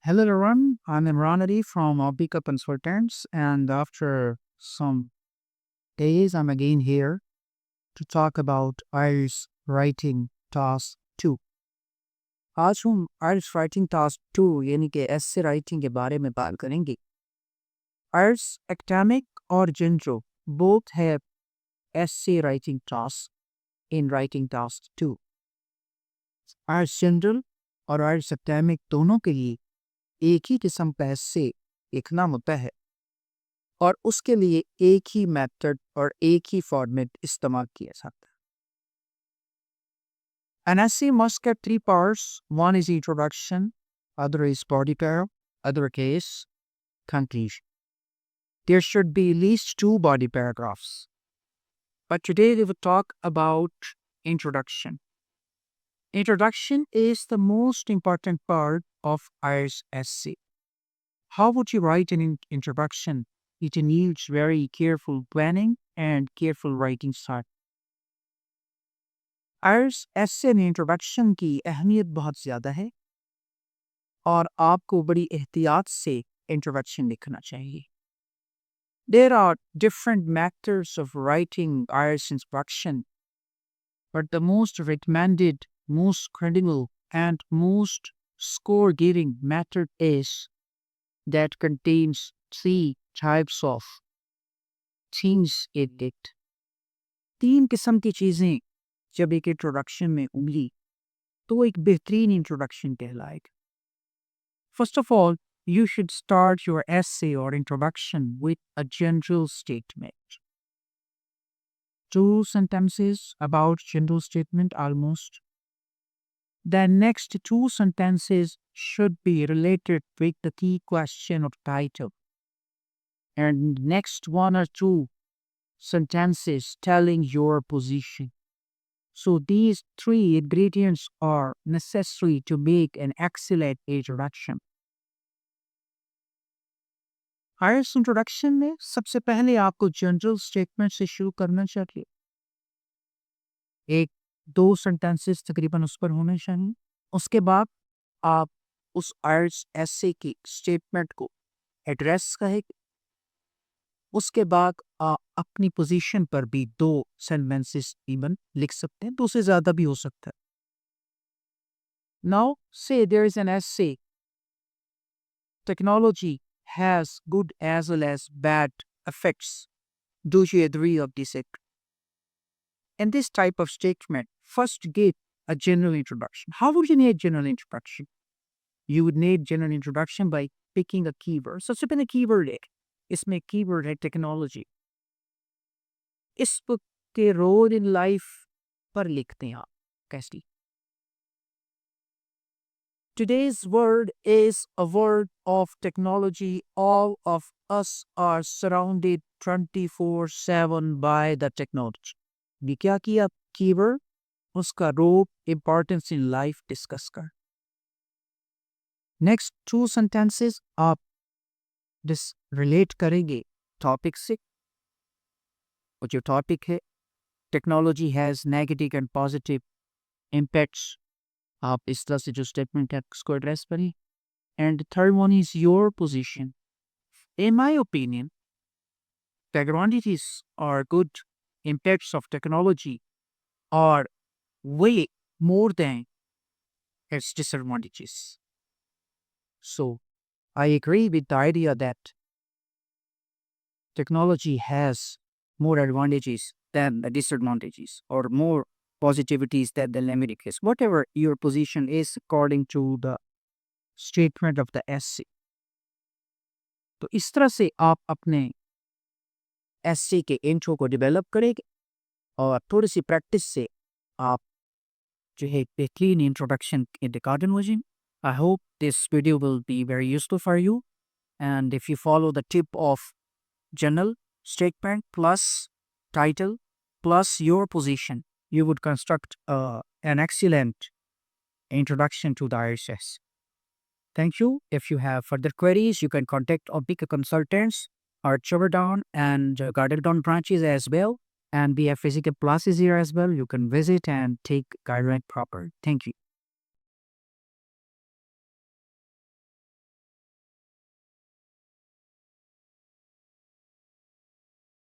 Hello everyone, I'm Imran Ali from Optica Consultants, and after some days, I'm again here to talk about IELTS Writing Task 2. आज हम IELTS Writing Task 2 यानी कि essay writing के बारे में बात करेंगे। IELTS Academic और General both have essay writing tasks in Writing Task 2. IELTS General और IELTS Academic दोनों के लिए एक ही किस्म का essay लिखना होता है और उसके लिए एक ही मेथड और एक ही फॉर्मेट इस्तेमाल किया जाता है। An essay must have three parts. One is introduction, other is body paragraph, other is conclusion. There should be at least two body paragraphs. But today we will talk about introduction. Introduction is the most important part of IELTS essay. How would you write an introduction? It needs very careful planning and careful writing style. IELTS essay में introduction की अहमियत बहुत ज़्यादा है और आपको बड़ी एहतियात से इंट्रोडक्शन लिखना चाहिए. There are different methods of writing IELTS introduction, but the most recommended, most credible, and most score-giving method is that contains three types of things in it. तीन किस्म की चीज़ें जब एक इंट्रोडक्शन में उमली तो एक बेहतरीन इंट्रोडक्शन कहलाएगा. First of all, you should start your essay or introduction with a general statement. Two sentences about general statement almost. The next two sentences should be related with the key question or title. And next one or two sentences telling your position. So these three ingredients are necessary to make an excellent introduction. IELTS introduction में सबसे पहले आपको general statement से शुरू करना चाहिए. एक दो सेंटेंसेस तकरीबन उस पर होने चाहिए. उसके बाद आप उस IELTS essay की स्टेटमेंट को एड्रेस करेंगे. उसके बाद आप अपनी पोजीशन पर भी दो सेंटेंसेस इवन लिख सकते हैं. दो से ज़्यादा भी हो सकता है. Now say there is an essay. Technology has good as well as bad effects. Do you agree of this? In this type of statement, first give a general introduction. How would you need general introduction? You would need general introduction by picking a keyword. सबसे पहले keyword है. इसमें keyword है technology. इस book के role in life पर लिखते हैं आप कैसी. Today's world is a world of technology. All of us are surrounded 24/7 by the technology. ये क्या किया कीवर्ड उसका role importance in life discuss कर. नेक्स्ट टू सेंटेंसेस आप रिलेट करेंगे टॉपिक से. और जो टॉपिक है technology has negative and positive impacts. आप इस तरह से जो स्टेटमेंट है उसको एड्रेस करें. And third one is your position. In my opinion the advantages or good impacts of technology are way more than its disadvantages. So, I agree with the idea that technology has more advantages than the disadvantages or more positivities than the negatives. Whatever your position is according to the statement of the essay. तो इस तरह से आप अपने essay के intro को develop करेंगे और थोड़ी सी प्रैक्टिस से आप जो है बेहतरीन इंट्रोडक्शन के रिकॉर्डिंग हो जाए. I hope this video will be very useful for you, and if you follow the tip of general statement plus title plus your position, you would construct an excellent introduction to the IELTS. Thank you. If you have further queries, you can contact Optica Consultants or Chowderdown and Gardentown branches as well. And we have physical classes here as well. You can visit and take guideline proper. Thank you.